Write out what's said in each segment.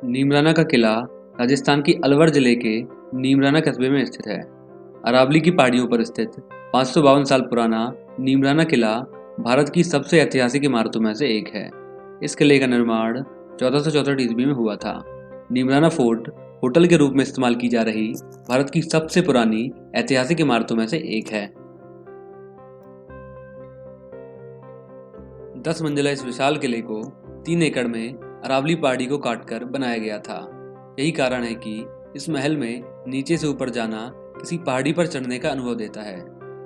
नीमराना का किला राजस्थान की अलवर जिले के नीमराना कस्बे में स्थित है। अरावली की पहाड़ियों पर स्थित 552 साल पुराना नीमराना किला भारत की सबसे ऐतिहासिक इमारतों में से एक है। इस किले का निर्माण 1464 ईस्वी में हुआ था। नीमराना फोर्ट होटल के रूप में इस्तेमाल की जा रही भारत की सबसे पुरानी ऐतिहासिक इमारतों में से एक है। 10 मंजिला इस विशाल किले को 3 एकड़ में अरावली पहाड़ी को काटकर बनाया गया था। यही कारण है कि इस महल में नीचे से ऊपर जाना किसी पहाड़ी पर चढ़ने का अनुभव देता है।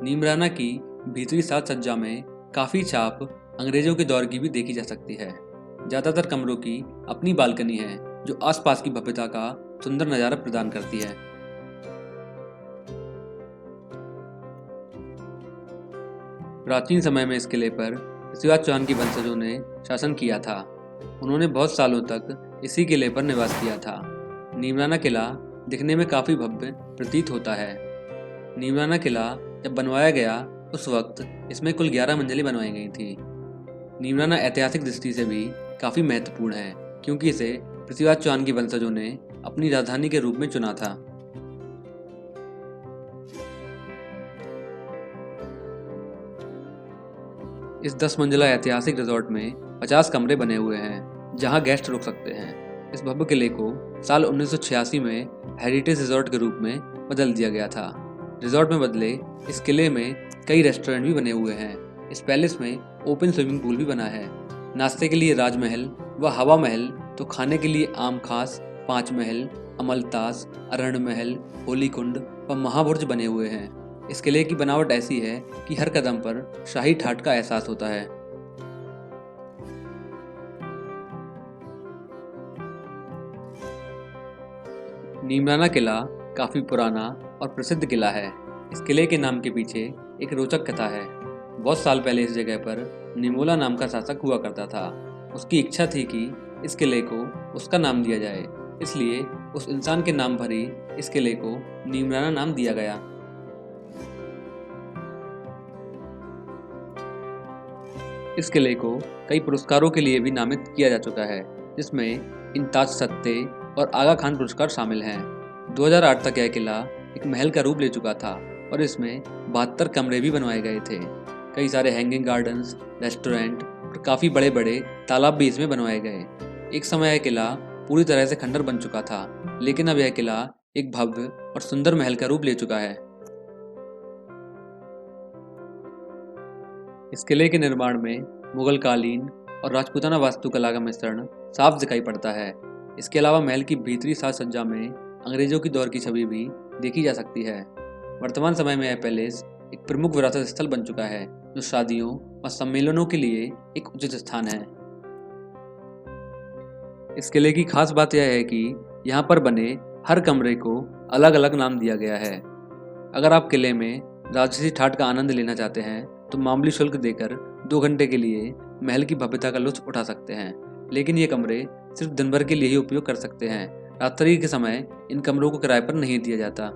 नीमराना की भीतरी साज सज्जा में काफी छाप अंग्रेजों के दौर की भी देखी जा सकती है। ज्यादातर कमरों की अपनी बालकनी है जो आसपास की भव्यता का सुंदर नजारा प्रदान करती है। प्राचीन समय में इस किले पर पृथ्वीराज चौहान की वंशजों ने शासन किया था। उन्होंने बहुत सालों तक इसी किले पर निवास किया था। नीमराना किला दिखने में काफी भव्य प्रतीत होता है। नीमराना किला जब बनवाया गया उस वक्त इसमें कुल 11 मंजिलें बनवाई गई थी। नीमराना ऐतिहासिक दृष्टि से भी काफी महत्वपूर्ण है क्योंकि इसे पृथ्वीराज चौहान की वंशजों ने अपनी राजधानी के रूप में चुना था। इस 10 मंजिला ऐतिहासिक रिजॉर्ट में 50 कमरे बने हुए हैं जहां गेस्ट रुक सकते हैं। इस भव्य किले को साल 1986 में हेरिटेज रिजॉर्ट के रूप में बदल दिया गया था। रिजॉर्ट में बदले इस किले में कई रेस्टोरेंट भी बने हुए हैं। इस पैलेस में ओपन स्विमिंग पूल भी बना है। नाश्ते के लिए राजमहल व हवा महल तो खाने के लिए आम खास, 5 महल, अमलतास, अरण महल, होली कुंड व महाभुर्ज बने हुए हैं। इस किले की बनावट ऐसी है कि हर कदम पर शाही ठाठ का एहसास होता है। नीमराना किला काफी पुराना और प्रसिद्ध किला है। इस किले के नाम के पीछे एक रोचक कथा है। बहुत साल पहले इस जगह पर निमोला नाम का शासक हुआ करता था। उसकी इच्छा थी कि इस किले को उसका नाम दिया जाए, इसलिए उस इंसान के नाम पर ही इस किले को नीमराना नाम दिया गया। इस किले को कई पुरस्कारों के लिए भी नामित किया जा चुका है, जिसमें इंताज सत्ते और आगा खान पुरस्कार शामिल हैं। 2008 तक यह किला एक महल का रूप ले चुका था और इसमें 72 कमरे भी बनवाए गए थे। कई सारे हैंगिंग गार्डन्स, रेस्टोरेंट और काफ़ी बड़े बड़े तालाब भी इसमें बनवाए गए। एक समय यह किला पूरी तरह से खंडर बन चुका था, लेकिन अब यह किला एक भव्य और सुंदर महल का रूप ले चुका है। इस किले के निर्माण में मुगल कालीन और राजपूताना वास्तुकला का मिश्रण साफ दिखाई पड़ता है। इसके अलावा महल की भीतरी साज सज्जा में अंग्रेजों की दौर की छवि भी देखी जा सकती है। वर्तमान समय में यह पैलेस एक प्रमुख विरासत स्थल बन चुका है, जो शादियों और सम्मेलनों के लिए एक उचित स्थान है। इस किले की खास बात यह है कि यहाँ पर बने हर कमरे को अलग अलग नाम दिया गया है। अगर आप किले में राजसी ठाठ का आनंद लेना चाहते हैं तो मामूली शुल्क देकर 2 घंटे के लिए महल की भव्यता का लुत्फ उठा सकते हैं, लेकिन ये कमरे सिर्फ दिन भर के लिए ही उपयोग कर सकते हैं। रात्रि के समय इन कमरों को किराए पर नहीं दिया जाता।